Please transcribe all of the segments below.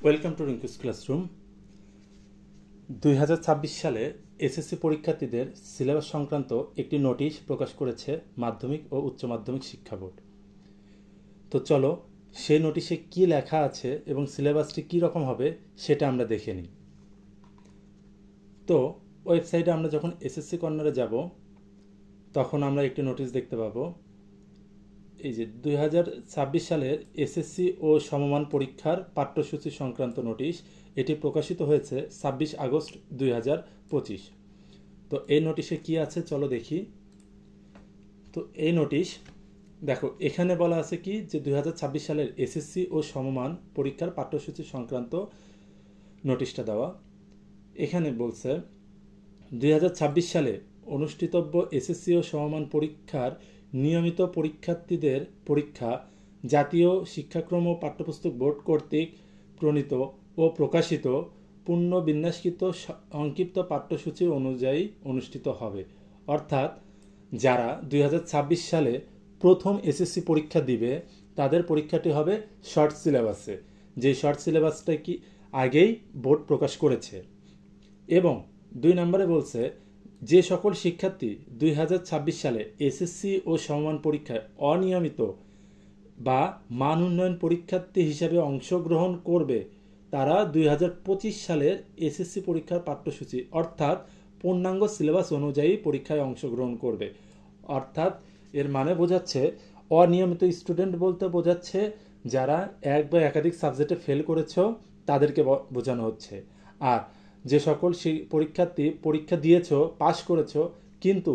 Welcome to Rinku's classroom. 2026 সালে SSC পরীক্ষার্থীদের syllabus সংক্রান্ত একটি নোটিশ প্রকাশ করেছে মাধ্যমিক ও উচ্চ মাধ্যমিক শিক্ষা বোর্ড। তো চলো সেই নোটিশে কি লেখা আছে এবং সিলেবাসটি কী রকম হবে সেটা আমরা দেখে নিই। তো ওয়েবসাইটে আমরা যখন এসএসসি কর্নারে যাব তখন আমরা একটি নোটিশ দেখতে পাবো। এই যে 2026 সালের এসএসসি ও সমমান পরীক্ষার পাঠ্যসূচি সংক্রান্ত নোটিশ, এটি প্রকাশিত হয়েছে 26 আগস্ট 2025। তো এই নোটিশে কি আছে চলো দেখি। তো এই নোটিশ দেখো, এখানে বলা আছে কি যে 2026 সালের এসএসসি ও সমমান পরীক্ষার পাঠ্যসূচি সংক্রান্ত নোটিশটা দেওয়া। এখানে বলছে 2026 সালে অনুষ্ঠিতব্য এসএসসি ও সমমান পরীক্ষার নিয়মিত পরীক্ষার্থীদের পরীক্ষা জাতীয় শিক্ষাক্রম ও পাঠ্যপুস্তক বোর্ড কর্তৃক প্রণীত ও প্রকাশিত পূর্ণ বিন্যাসকৃত সংক্ষিপ্ত পাঠ্যসূচি অনুযায়ী অনুষ্ঠিত হবে। অর্থাৎ যারা 2026 সালে প্রথম এসএসসি পরীক্ষা দিবে তাদের পরীক্ষাটি হবে শর্ট সিলেবাসে, যে শর্ট সিলেবাসটা কি আগেই বোর্ড প্রকাশ করেছে। এবং 2 নম্বরে বলছে যে সকল শিক্ষার্থী 2026 সালে এসএসসি ও সমমান পরীক্ষায় অনিয়মিত বা মান উন্নয়ন পরীক্ষার্থী হিসাবে অংশগ্রহণ করবে তারা 2025 সালের এসএসসি পরীক্ষার পাঠ্যসূচি অর্থাৎ পূর্ণাঙ্গ সিলেবাস অনুযায়ী পরীক্ষায় অংশগ্রহণ করবে। অর্থাৎ এর মানে বোঝাচ্ছে অনিয়মিত স্টুডেন্ট বলতে বোঝাচ্ছে যারা এক বা একাধিক সাবজেক্টে ফেল করেছো তাদেরকে বোঝানো হচ্ছে। আর যে সকল পরীক্ষার্থী পরীক্ষা দিয়েছো, পাশ করেছো, কিন্তু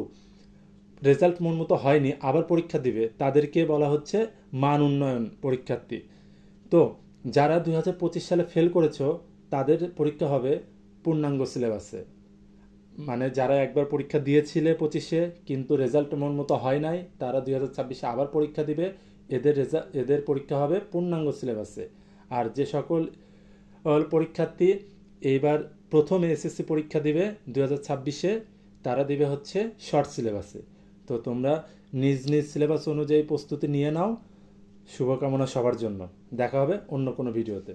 রেজাল্ট মন মতো হয়নি, আবার পরীক্ষা দিবে, তাদেরকে বলা হচ্ছে মান উন্নয়ন পরীক্ষার্থী। তো যারা 2025 সালে ফেল করেছো তাদের পরীক্ষা হবে পূর্ণাঙ্গ সিলেবাসে। মানে যারা একবার পরীক্ষা দিয়েছিলে 25-এ কিন্তু রেজাল্ট মন মতো হয় নাই, তারা 2026-এ আবার পরীক্ষা দিবে, এদের পরীক্ষা হবে পূর্ণাঙ্গ সিলেবাসে। আর যে সকল পরীক্ষার্থী এইবার প্রথম এসএসসি পরীক্ষা দিবে 2026-এ তারা দিবে হচ্ছে শর্ট সিলেবাসে। তো তোমরা নিজ নিজ সিলেবাস অনুযায়ী প্রস্তুতি নিয়ে নাও। শুভকামনা সবার জন্য। দেখা হবে অন্য কোনো ভিডিওতে।